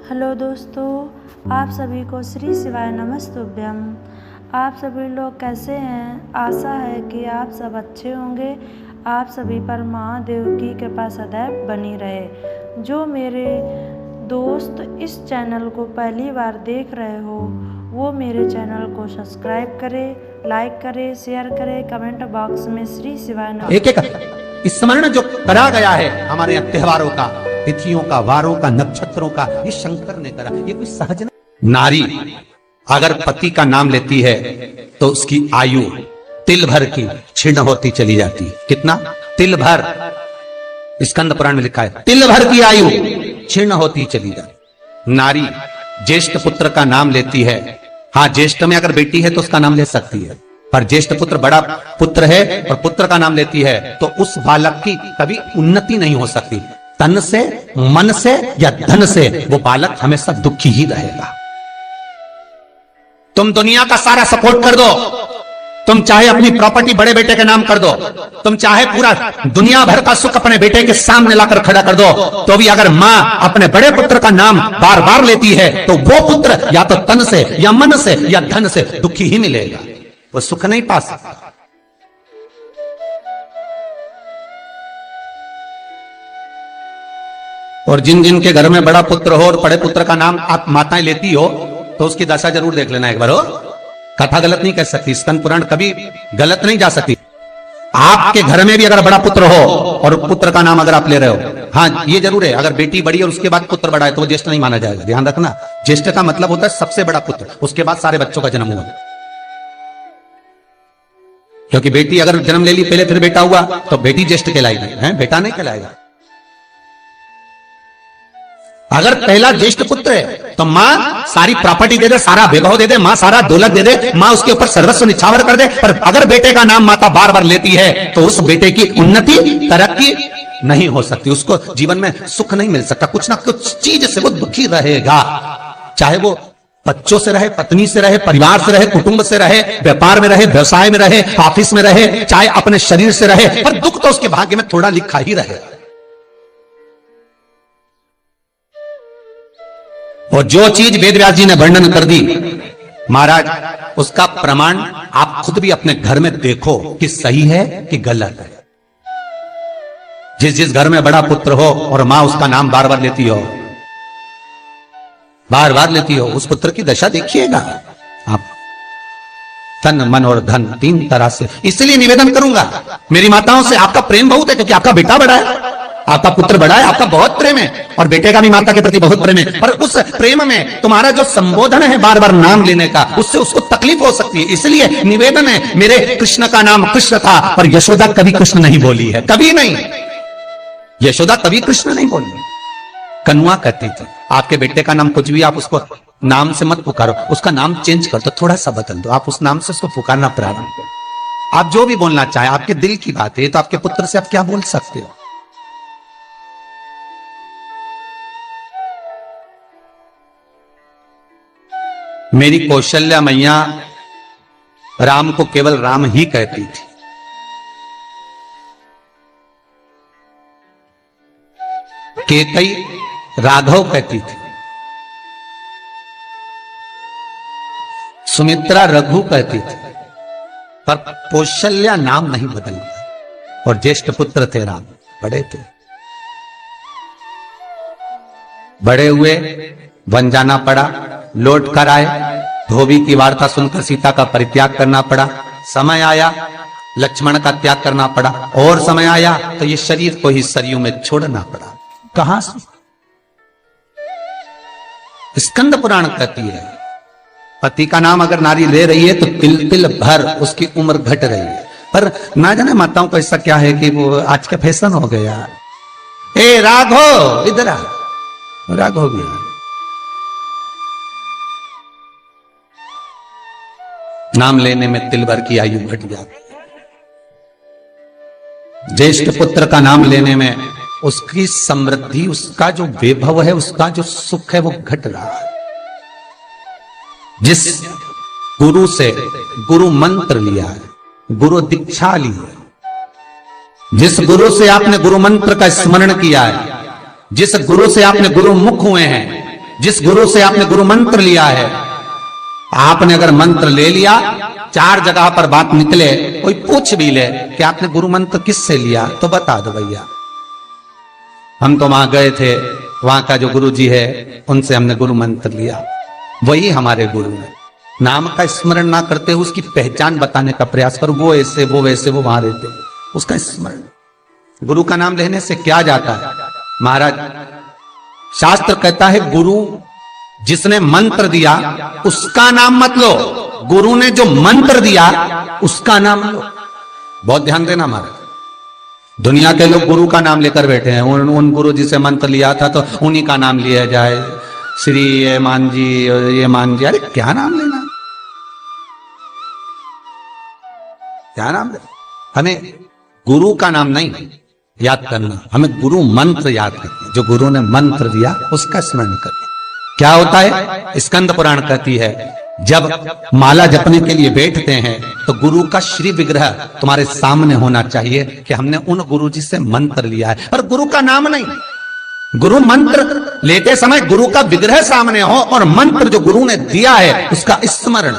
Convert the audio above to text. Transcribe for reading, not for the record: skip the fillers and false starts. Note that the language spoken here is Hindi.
हेलो दोस्तों, आप सभी को श्री शिवाय नमस्तुभ्यम। आप सभी लोग कैसे हैं? आशा है कि आप सब अच्छे होंगे। आप सभी पर महादेव की कृपा सदैव बनी रहे। जो मेरे दोस्त इस चैनल को पहली बार देख रहे हो वो मेरे चैनल को सब्सक्राइब करें, लाइक करें, शेयर करें, कमेंट बॉक्स में श्री शिवाय एक स्मरण जो करा गया है हमारे यहाँ त्योहारों का, तिथियों का, वारों का, नक्षत्रों का, ये शंकर ने करा। ये कोई सहज नहीं। नारी अगर पति का नाम लेती है तो उसकी आयु तिल भर की क्षीण होती चली जाती है। कितना? तिल भर। स्कंद पुराण में लिखा है तिल भर की आयु क्षीण होती चली जाती। नारी ज्येष्ठ पुत्र का नाम लेती है। हाँ, ज्येष्ठ में अगर बेटी है तो उसका नाम ले सकती है, पर ज्येष्ठ पुत्र बड़ा पुत्र है और पुत्र का नाम लेती है तो उस बालक की कभी उन्नति नहीं हो सकती। तन से, मन से या धन से वो बालक हमेशा दुखी ही रहेगा। तुम दुनिया का सारा सपोर्ट कर दो, तुम चाहे अपनी प्रॉपर्टी बड़े बेटे के नाम कर दो, तुम चाहे पूरा दुनिया भर का सुख अपने बेटे के सामने लाकर खड़ा कर दो, तो भी अगर मां अपने बड़े पुत्र का नाम बार बार लेती है तो वो पुत्र या तो तन से या मन से या धन से दुखी ही मिलेगा, वो सुख नहीं पा सकता। और जिन जिन के घर में बड़ा पुत्र हो और बड़े पुत्र का नाम आप माताएं लेती हो तो उसकी दशा जरूर देख लेना एक बार। हो, कथा गलत नहीं कह सकती, स्कंद पुराण कभी गलत नहीं जा सकती। आपके घर में भी अगर बड़ा पुत्र हो और पुत्र का नाम अगर आप ले रहे हो, हाँ ये जरूर है, अगर बेटी बड़ी और उसके बाद पुत्र बड़ा है तो वो ज्येष्ठ नहीं माना जाएगा। ध्यान रखना, ज्येष्ठ का मतलब होता है सबसे बड़ा पुत्र, उसके बाद सारे बच्चों का जन्म हुआ। क्योंकि बेटी अगर जन्म ले ली पहले फिर बेटा हुआ तो बेटी ज्येष्ठ कहलाएगी, है बेटा नहीं कहलाएगा। अगर पहला ज्येष्ठ पुत्र है तो मां सारी प्रॉपर्टी दे दे, सारा वैभव दे दे, मां सारा दौलत दे दे, मां उसके ऊपर सर्वस्व निछावर कर दे। पर अगर बेटे का नाम माता बार बार लेती है तो उस बेटे की उन्नति, तरक्की नहीं हो सकती, उसको जीवन में सुख नहीं मिल सकता, कुछ ना कुछ चीज से वो दुखी रहेगा। चाहे वो बच्चों से रहे, पत्नी से रहे, परिवार से रहे, कुटुंब से रहे, व्यापार में रहे, व्यवसाय में रहे, ऑफिस में रहे, चाहे अपने शरीर से रहे, पर दुख तो उसके भाग्य में थोड़ा लिखा ही रहे। और जो चीज वेद व्यास जी ने वर्णन कर दी महाराज, उसका प्रमाण आप खुद भी अपने घर में देखो कि सही है कि गलत है। जिस जिस घर में बड़ा पुत्र हो और मां उसका नाम बार बार लेती हो, बार बार लेती हो, उस पुत्र की दशा देखिएगा आप। तन, मन और धन तीन तरह से। इसलिए निवेदन करूंगा मेरी माताओं से, आपका प्रेम बहुत है क्योंकि आपका बेटा बड़ा है, आपका पुत्र बड़ा है, आपका बहुत प्रेम है और बेटे का भी माता के प्रति बहुत प्रेम है। पर उस प्रेम में तुम्हारा जो संबोधन है बार बार नाम लेने का, उससे उसको तकलीफ हो सकती है। इसलिए निवेदन है, मेरे कृष्ण का नाम कृष्ण था पर यशोदा कभी कृष्ण नहीं बोली है, कभी नहीं। यशोदा कभी कृष्ण नहीं बोली, कनुआ कहती थी। आपके बेटे का नाम कुछ भी, आप उसको नाम से मत पुकारो, उसका नाम चेंज कर दो, थोड़ा सा बदल दो, आप उस नाम से उसको पुकारना प्रारंभ करो। आप जो भी बोलना चाहें, आपके दिल की बात है, तो आपके पुत्र से आप क्या बोल सकते हो। मेरी कौशल्या मैया राम को केवल राम ही कहती थी। केकई राघव कहती थी, सुमित्रा रघु कहती थी, पर कौशल्या नाम नहीं बदल। और ज्येष्ठ पुत्र थे राम, बड़े थे, बड़े हुए, वन जाना पड़ा, लौट कर आए, धोबी की वार्ता सुनकर सीता का परित्याग करना पड़ा। समय आया लक्ष्मण का त्याग करना पड़ा, और समय आया तो ये शरीर को ही सरयू में छोड़ना पड़ा। कहां से? स्कंद पुराण कहती है पति का नाम अगर नारी ले रही है तो तिल तिल भर उसकी उम्र घट रही है। पर ना जाने माताओं को ऐसा क्या है कि वो आज का फैशन हो गया। ए राघव इधर आ, राघव भी नाम लेने में तिल भर की आयु घट जाती है। ज्येष्ठ पुत्र का नाम लेने में उसकी समृद्धि, उसका जो वैभव है, उसका जो सुख है वो घट रहा है। जिस गुरु से गुरु मंत्र लिया है, गुरु दीक्षा ली है, जिस गुरु से आपने गुरु मंत्र का स्मरण किया है, जिस गुरु से आपने गुरु मुख हुए हैं, जिस गुरु से आपने गुरु मंत्र लिया है, आपने अगर मंत्र ले लिया, 4 जगह पर बात निकले, कोई पूछ भी ले कि आपने गुरु मंत्र किससे लिया, तो बता दो भैया हम तो वहां गए थे, वहां का जो गुरु जी है उनसे हमने गुरु मंत्र लिया, वही हमारे गुरु है। नाम का स्मरण ना करते उसकी पहचान बताने का प्रयास करो, वो ऐसे वो वैसे वो वहां रहते, उसका स्मरण। गुरु का नाम लेने से क्या जाता है महाराज? शास्त्र कहता है गुरु जिसने मंत्र दिया उसका नाम मत लो, गुरु ने जो मंत्र दिया उसका नाम लो। बहुत ध्यान देना महाराज। दुनिया के लोग गुरु का नाम लेकर बैठे हैं, उन गुरु जी से मंत्र लिया था तो उन्हीं का नाम लिया जाए, श्री ये मान जी ये मान जी। अरे क्या नाम लेना, क्या नाम लेना? हमें गुरु का नाम नहीं याद करना, हमें गुरु मंत्र याद करना। जो गुरु ने मंत्र दिया उसका स्मरण करना। क्या होता है? स्कंद पुराण कहती है जब माला जपने के लिए बैठते हैं तो गुरु का श्री विग्रह तुम्हारे सामने होना चाहिए कि हमने उन गुरु जी से मंत्र लिया है, पर गुरु का नाम नहीं। गुरु मंत्र लेते समय गुरु का विग्रह सामने हो और मंत्र जो गुरु ने दिया है उसका स्मरण।